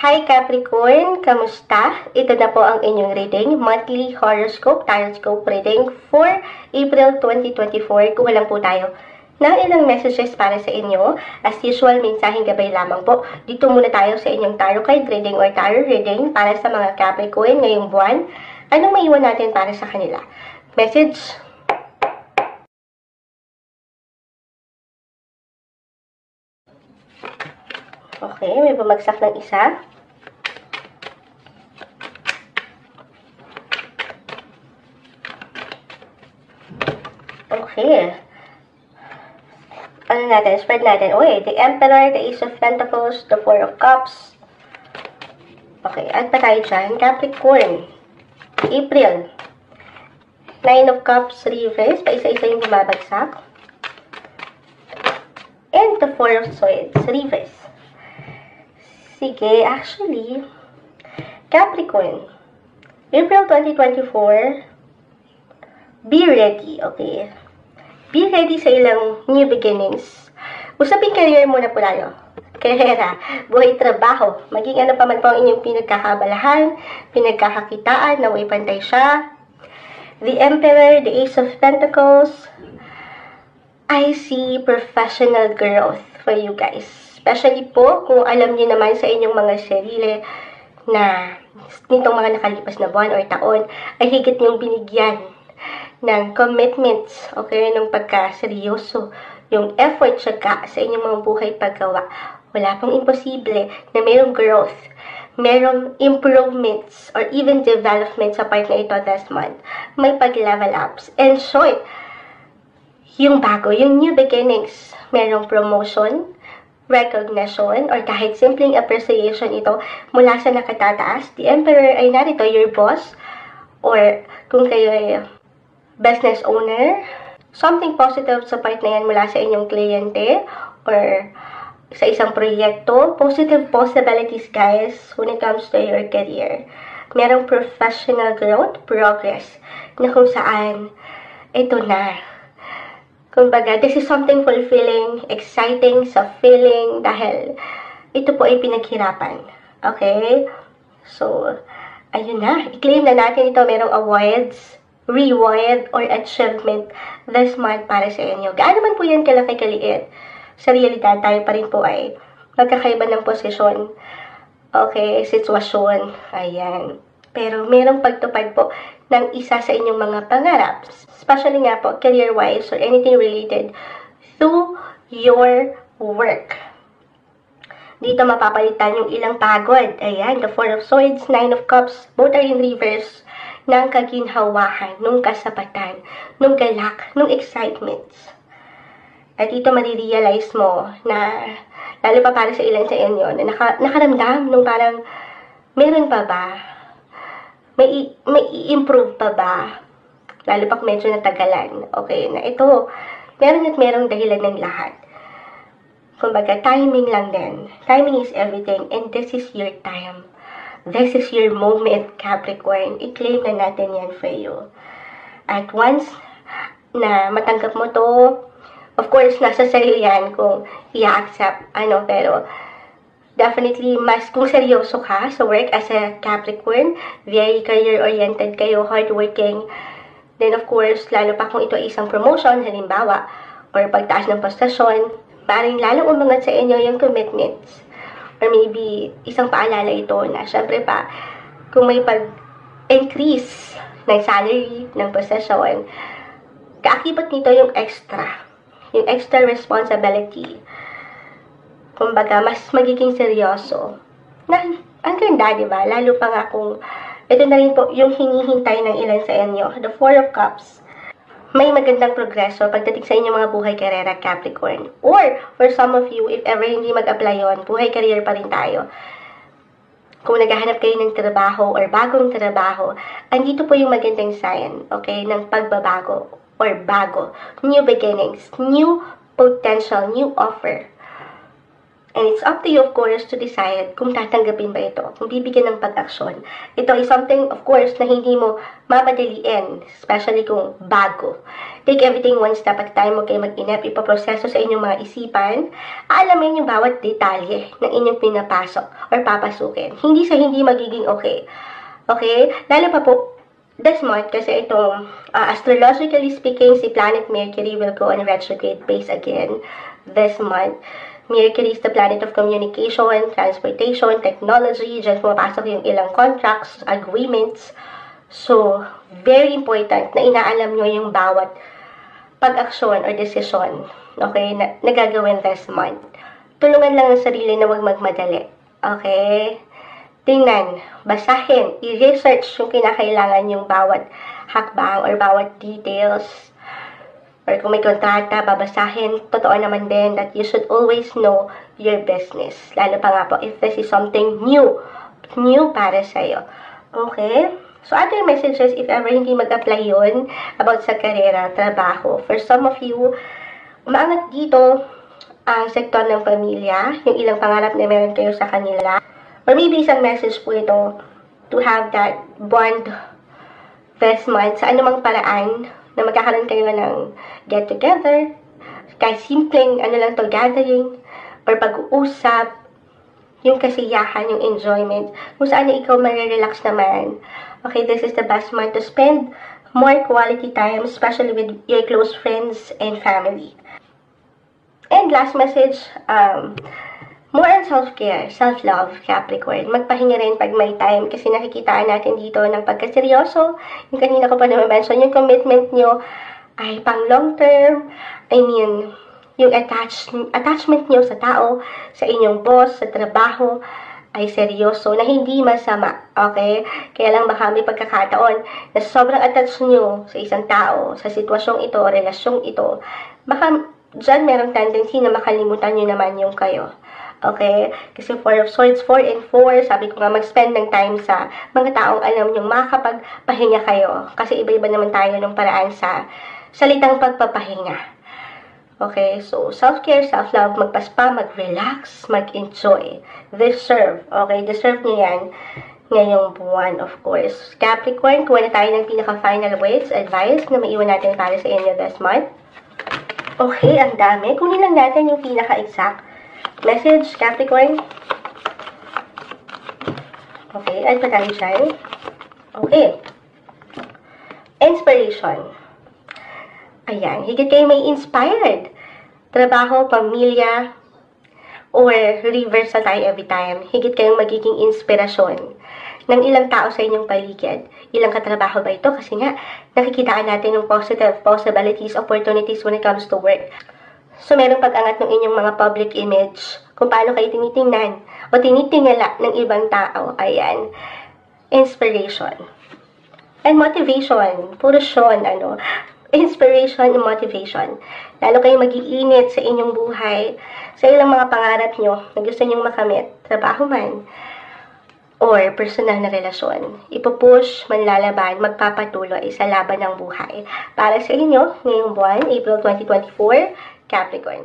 Hi Capricorn! Kamusta? Ito na po ang inyong reading, monthly horoscope, tarot reading for April 2024. Kuha lang po tayo ng ilang messages para sa inyo. As usual, mensaheng gabay lamang po. Dito muna tayo sa inyong tarot card reading or tarot reading para sa mga Capricorn ngayong buwan. Anong maiwan natin para sa kanila? Message. Okay, may bumagsak ng isa. Okay. Ano natin? Spread natin. Okay, the Emperor, the Ace of Pentacles, the Four of Cups. Okay, at pa tayo dyan. Capricorn. April. Nine of Cups, reverse. Paisa-isa yung bumabagsak. And the Four of Swords, reverse. Sige, actually, Capricorn. April 2024, be ready, okay? Be ready sa ilang new beginnings. Usapin career muna po tayo. Karera, buhay, trabaho. Maging ano pa man po ang inyong pinagkakabalahan, pinagkakakitaan, naway pantay siya. The Emperor, the Ace of Pentacles. I see professional growth for you guys. Especially po kung alam niyo naman sa inyong mga sarili na nitong mga nakalipas na buwan or taon ay higit niyong binigyan ng commitments, okay, ng pagkaseryoso, yung effort saka sa inyong mga buhay paggawa. Wala pong imposible na mayroong growth, mayroong improvements, or even development sa part na ito this month. May pag-level ups. And short, yung bago, yung new beginnings, mayroong promotion, recognition, or kahit simpleng appreciation ito mula sa nakatataas. The Emperor ay narito, your boss, or kung kayo ay business owner, something positive sa part na yan mula sa inyong kliyente or sa isang proyekto. Positive possibilities, guys, when it comes to your career. Merong professional growth, progress, na kung saan ito na. Kumbaga, this is something fulfilling, exciting sa feeling dahil ito po ay pinaghirapan. Okay? So, ayun na. I-claim na natin ito. Merong awards, reward, or achievement this month para sa inyo. Gaano man po yan kalaki kaliit, sa realidad tayo pa rin po ay magkakaiba ng posisyon, okay, sitwasyon, ayan. Pero merong pagtupad po ng isa sa inyong mga pangarap, especially nga po career-wise or anything related to your work. Dito mapapalitan yung ilang pagod. Ayan, the Four of Swords, Nine of Cups, both are in reverse, ng kaginhawahan, nung kasapatan, nung galak, nung excitements. At dito marirealize mo na, lalo pa para sa ilan sa inyo, na nakaramdam nung parang, meron pa ba? May i-improve pa ba? Lalo pa medyo natagalan. Okay, na ito, meron at merong dahilan ng lahat. Kumbaga, timing lang din. Timing is everything, and this is your time. This is your moment, Capricorn. I-claim na natin yan for you. At once na matanggap mo to, of course, nasa sa'yo yan kung i-accept, pero definitely, mas kung seryoso ka sa work as a Capricorn, very career-oriented kayo, hardworking, then of course, lalo pa kung ito ay isang promotion, halimbawa, or pagtaas ng postasyon, maaaring lalong umangat sa inyo yung commitments. Or maybe, isang paalala ito na, syempre pa, kung may pag-increase ng salary, ng posisyon, kaakibat nito yung extra responsibility. Kumbaga, mas magiging seryoso. Na, ang ganda, diba? Lalo pa nga kung, ito na rin po yung hinihintay ng ilan sa inyo. The Four of Cups. May magandang progreso pagdating sa inyong mga buhay karera, Capricorn. Or, for some of you, if ever hindi mag-apply yun, buhay career pa rin tayo. Kung naghahanap kayo ng trabaho or bagong trabaho, andito po yung magandang sign, okay, ng pagbabago or bago. New beginnings, new potential, new offer. And it's up to you, of course, to decide kung tatanggapin ba ito, kung bibigyan ng pag-aksyon. Ito is something, of course, na hindi mo mamadaliin, especially kung bago. Take everything one step at a time, huwag kayo mag-inep, ipaproseso sa inyong mga isipan, aalamin yung bawat detalye ng inyong pinapasok or papasukin. Hindi sa hindi magiging okay. Okay? Lalo pa po, this month, kasi itong, astrologically speaking, si planet Mercury will go on retrograde phase again this month. Mercury is the planet of communication, transportation, technology. Diyan pumapasok yung ilang contracts, agreements. So, very important na inaalam nyo yung bawat pag-aksyon or decision, okay, na gagawin this month. Tulungan lang ang sarili na huwag magmadali. Okay? Tingnan, basahin, i-research yung kinakailangan yung bawat hakbang or bawat details. Or kung may kontrata, babasahin, totoo naman din that you should always know your business. Lalo pa nga po, if this is something new para sa'yo. Okay? So, other messages, if ever hindi mag-apply yun about sa karera, trabaho. For some of you, umaangat dito ang sektor ng pamilya, yung ilang pangarap na meron kayo sa kanila. Or maybe isang message po ito to have that bond this month sa anumang paraan na magkakaroon kayo ng get-together, kahit simpleng lang to, gathering, or pag-uusap, yung kasiyahan, yung enjoyment, kung saan na ikaw marirelax naman. Okay, this is the best month to spend more quality time, especially with your close friends and family. And last message, more on self-care, self-love, Capricorn. Magpahinga rin pag may time kasi nakikitaan natin dito ng pagkaseryoso. Yung kanina ko pa na-mention, yung commitment nyo ay pang long-term. I mean, yung attachment nyo sa tao, sa inyong boss, sa trabaho, ay seryoso, na hindi masama. Okay? Kaya lang baka may pagkakataon na sobrang attached nyo sa isang tao, sa sitwasyong ito, relasyong ito, baka dyan merong tendency na makalimutan nyo naman yung kayo. Okay? Kasi 4 of Swords, 4 and 4, sabi ko nga, mag-spend ng time sa mga taong alam nyo makakapagpahinga kayo. Kasi iba-iba naman tayo ng paraan sa salitang pagpapahinga. Okay? So, self-care, self-love, magpaspa, mag-relax, mag-enjoy. Deserve. Okay? Deserve nyo yan ngayong buwan, of course. Capricorn, kuha na tayo ng pinaka-final words, advice na maiwan natin para sa inyo this month. Okay, ang dami. Kunin lang natin yung pinaka-exact message, Capricorn. Okay, add pa tayo dyan. Okay. Inspiration. Ayan, higit kayo may inspired. Trabaho, pamilya, or reverse tayo every time. Higit kayong magiging inspirasyon ng ilang tao sa inyong paligid. Ilang katrabaho ba ito? Kasi nga, nakikitaan natin ng positive possibilities, opportunities when it comes to work. So, merong pag-angat ng inyong mga public image, kung paano kayo tinitingnan o tinitingala ng ibang tao. Ayan. Inspiration. And motivation. Puro Sean, inspiration and motivation. Lalo kayo mag-iinit sa inyong buhay, sa ilang mga pangarap nyo na gusto nyong makamit, trabaho man, or personal na relasyon. Ipupush, manlalaban, magpapatuloy sa laban ng buhay. Para sa inyo, ngayong buwan, April 2024, Capricorn.